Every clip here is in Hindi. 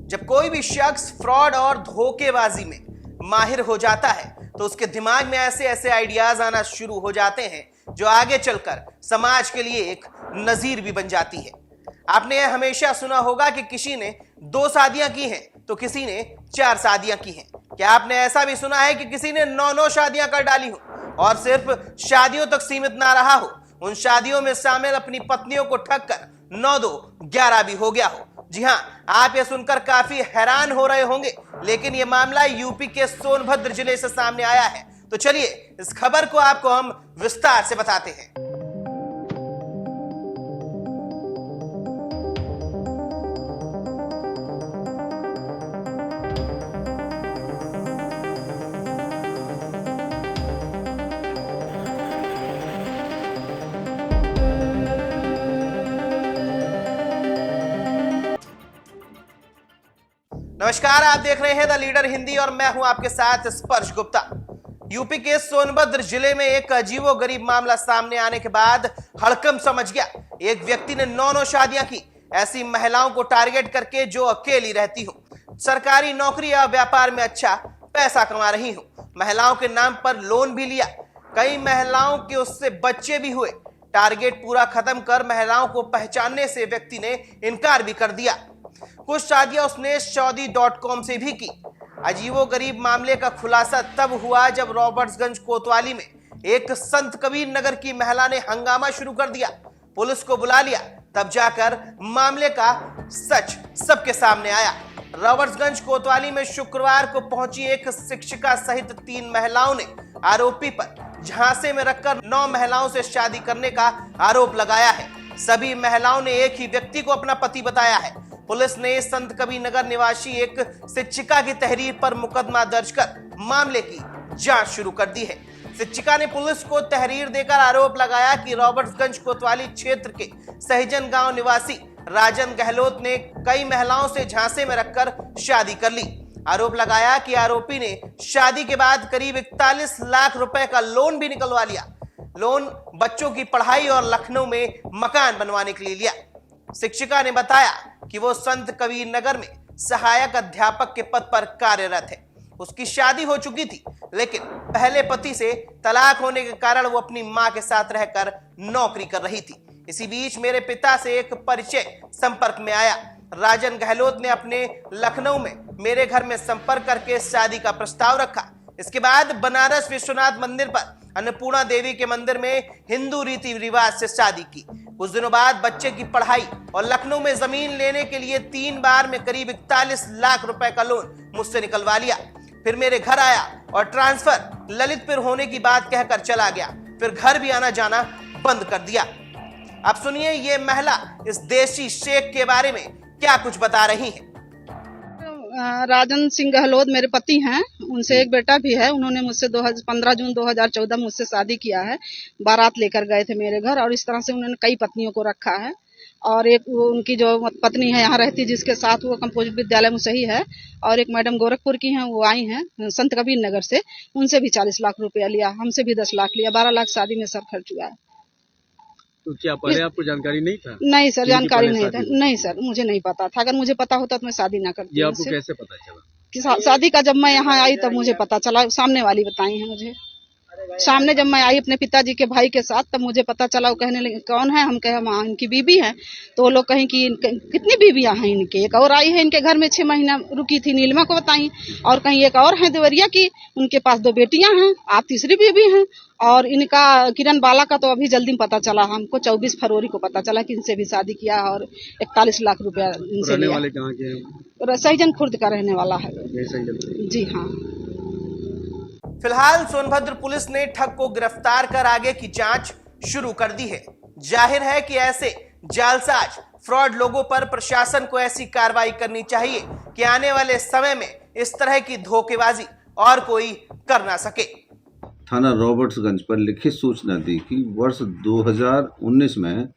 जब कोई भी शख्स फ्रॉड और धोखेबाजी में माहिर हो जाता है तो उसके दिमाग में ऐसे ऐसे आइडियाज आना शुरू हो जाते हैं जो आगे चलकर समाज के लिए एक नजीर भी बन जाती है। आपने हमेशा सुना होगा कि किसी ने 2 शादियां की हैं तो किसी ने 4 शादियां की हैं। क्या आपने ऐसा भी सुना है कि किसी ने 9 शादियां कर डाली हो और सिर्फ शादियों तक सीमित ना रहा हो, उन शादियों में शामिल अपनी पत्नियों को ठग कर 9-2-11 भी हो गया हो। जी हां, आप ये सुनकर काफी हैरान हो रहे होंगे, लेकिन ये मामला यूपी के सोनभद्र जिले से सामने आया है। तो चलिए इस खबर को आपको हम विस्तार से बताते हैं। नमस्कार, आप देख रहे हैं द लीडर हिंदी और मैं हूं आपके साथ स्पर्श गुप्ता। यूपी के सोनभद्र जिले में एक अजीबोगरीब मामला सामने आने के बाद हड़कंप समझ गया। एक व्यक्ति ने 9 शादियां की, ऐसी महिलाओं को टारगेट करके जो अकेली रहती हो, सरकारी नौकरी या व्यापार में अच्छा पैसा कमा रही हो, महिलाओं के नाम पर लोन भी लिया, कई महिलाओं के उससे बच्चे भी हुए। टारगेट पूरा खत्म कर महिलाओं को पहचानने से व्यक्ति ने इनकार भी कर दिया। कुछ शादियां उसने शादी.com से भी की। अजीबोगरीब मामले का खुलासा तब हुआ जब रॉबर्ट्सगंज कोतवाली में एक संत कबीर नगर की महिला ने हंगामा शुरू कर दिया। पुलिस को बुला लिया, तब जाकर मामले का सच सबके सामने आया। रॉबर्ट्सगंज कोतवाली में शुक्रवार को पहुंची एक शिक्षिका सहित 3 महिलाओं ने आरोपी पर झांसे में रखकर 9 महिलाओं से शादी करने का आरोप लगाया है। सभी महिलाओं ने एक ही व्यक्ति को अपना पति बताया है। पुलिस ने संत कबीर नगर निवासी एक शिक्षिका की तहरीर पर मुकदमा दर्ज कर मामले की जांच शुरू कर दी है। शिक्षिका ने पुलिस को तहरीर देकर आरोप लगाया कि रॉबर्ट्सगंज कोतवाली क्षेत्र के सहजन गांव निवासी राजन गहलोत ने कई महिलाओं से झांसे में रखकर शादी कर ली। आरोप लगाया कि आरोपी ने शादी के बाद करीब 41 लाख रुपए का लोन भी निकलवा लिया। लोन बच्चों की पढ़ाई और लखनऊ में मकान बनवाने के लिए लिया। शिक्षिका ने बताया कि वो संत कबीर नगर में सहायक अध्यापक के पद पर कार्यरत है। उसकी शादी हो चुकी थी, लेकिन पहले पति से तलाक होने के कारण वो अपनी मां के साथ रहकर नौकरी कर रही थी। इसी बीच मेरे पिता से एक परिचय संपर्क में आया। राजन गहलोत ने अपने लखनऊ में मेरे घर में संपर्क करके शादी का प्रस्ताव रखा। इसके बाद बनारस विश्वनाथ मंदिर पर अन्नपूर्णा देवी के मंदिर में हिंदू रीति रिवाज से शादी की। कुछ दिनों बाद बच्चे की पढ़ाई और लखनऊ में जमीन लेने के लिए 3 बार में करीब 41 लाख रुपए का लोन मुझसे निकलवा लिया। फिर मेरे घर आया और ट्रांसफर ललितपुर होने की बात कहकर चला गया। फिर घर भी आना जाना बंद कर दिया। अब सुनिए ये महिला इस देशी शेख के बारे में क्या कुछ बता रही है। राजन सिंह गहलोत मेरे पति हैं, उनसे एक बेटा भी है। उन्होंने मुझसे 15 जून 2014 मुझसे शादी किया है। बारात लेकर गए थे मेरे घर और इस तरह से उन्होंने कई पत्नियों को रखा है। और एक उनकी जो पत्नी है यहाँ रहती, जिसके साथ वो कंपोजिट विद्यालय में सही है, और एक मैडम गोरखपुर की हैं, वो आई हैं संत कबीर नगर से। उनसे भी 40 लाख रुपया लिया, हमसे भी 10 लाख लिया। 12 लाख शादी में सर खर्च हुआ है। तो क्या पहले आपको जानकारी नहीं था? नहीं सर, जानकारी नहीं था। नहीं सर, मुझे नहीं पता था। अगर मुझे पता होता तो मैं शादी ना करती। ये आपको कैसे पता चला कि शादी का? जब मैं यहाँ आई तब मुझे पता चला। सामने वाली बताई है मुझे। सामने जब मैं आई अपने पिताजी के भाई के साथ, तब मुझे पता चला। वो कहने लगे कौन है? हम कहे माँ इनकी बीबी है। तो वो लोग कहें कि कितनी बीबियां हैं इनके? एक और आई है इनके घर में 6 महीना रुकी थी, नीलिमा को बताई। और कहीं एक और है देवरिया की, उनके पास 2 बेटियां हैं, आप तीसरी बीबी हैं। और इनका किरण बाला का तो अभी जल्दी पता चला हमको, 24 फरवरी को पता चला कि इनसे भी शादी किया और 41 लाख रुपया इनसे लिया। वाले कहाँ के हैं? सहजन खुर्द का रहने वाला है। जी हाँ। फिलहाल सोनभद्र पुलिस ने ठग को गिरफ्तार कर आगे की जांच शुरू कर दी है। जाहिर है कि ऐसे जालसाज फ्रॉड लोगों पर प्रशासन को ऐसी कार्रवाई करनी चाहिए कि आने वाले समय में इस तरह की धोखेबाजी और कोई कर ना सके। थाना रॉबर्ट्सगंज पर लिखित सूचना दी कि वर्ष 2019 में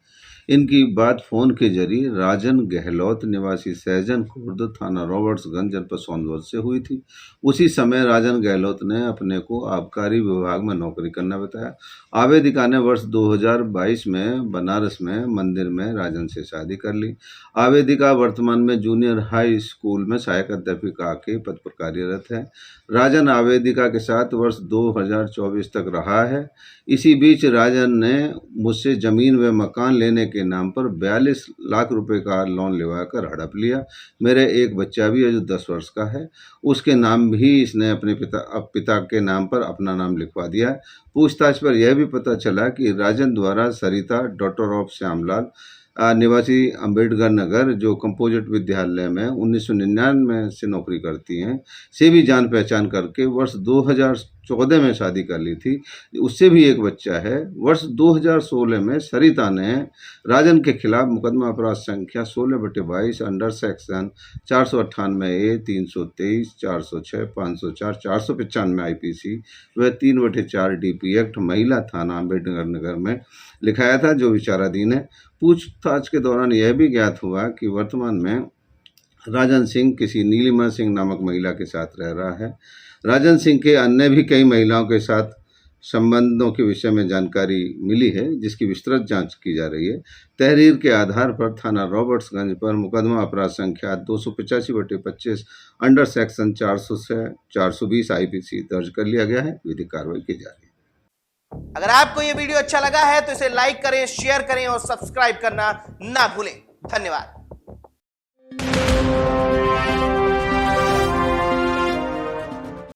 इनकी बात फोन के जरिए राजन गहलोत निवासी सहजन खुर्द थाना रॉबर्ट्सगंज जनपद सोनभद्र से हुई थी। उसी समय राजन गहलोत ने अपने को आबकारी विभाग में नौकरी करना बताया। आवेदिका ने वर्ष 2022 में बनारस में मंदिर में राजन से शादी कर ली। आवेदिका वर्तमान में जूनियर हाई स्कूल में सहायक अध्यापिका के पद पर कार्यरत है। राजन आवेदिका के साथ वर्ष 2024 तक रहा है। इसी बीच राजन ने मुझसे जमीन व मकान लेने के नाम पर 42 लाख रुपए का लोन लेवाकर हड़प लिया। मेरे एक बच्चा भी है जो 10 वर्ष का है, उसके नाम भी इसने अपने पिता के नाम पर अपना नाम लिखवा दिया है। पूछताछ पर यह भी पता चला कि राजन द्वारा सरिता डॉक्टर ऑफ श्यामलाल निवासी अंबेडकर नगर जो कंपोजिट विद्यालय में 1999 से नौकरी करती हैं से भी जान पहचान करके वर्ष 2014 में शादी कर ली थी। उससे भी एक बच्चा है। वर्ष 2016 में सरिता ने राजन के खिलाफ मुकदमा अपराध संख्या 16/22 अंडर सेक्शन 498A 323 406 504 495 IPC व 3/4 DP एक्ट महिला थाना अंबेडकर नगर में लिखाया था, जो विचाराधीन है। पूछताछ के दौरान यह भी ज्ञात हुआ कि वर्तमान में राजन सिंह किसी नीलिमा सिंह नामक महिला के साथ रह रहा है। राजन सिंह के अन्य भी कई महिलाओं के साथ संबंधों के विषय में जानकारी मिली है, जिसकी विस्तृत जांच की जा रही है। तहरीर के आधार पर थाना रॉबर्ट्सगंज पर मुकदमा अपराध संख्या 285/25 अंडर सेक्शन 400 से 420 IPC दर्ज कर लिया गया है। विधिक कार्रवाई की जा रही है। अगर आपको यह वीडियो अच्छा लगा है तो इसे लाइक करें, शेयर करें और सब्सक्राइब करना ना भूलें। धन्यवाद।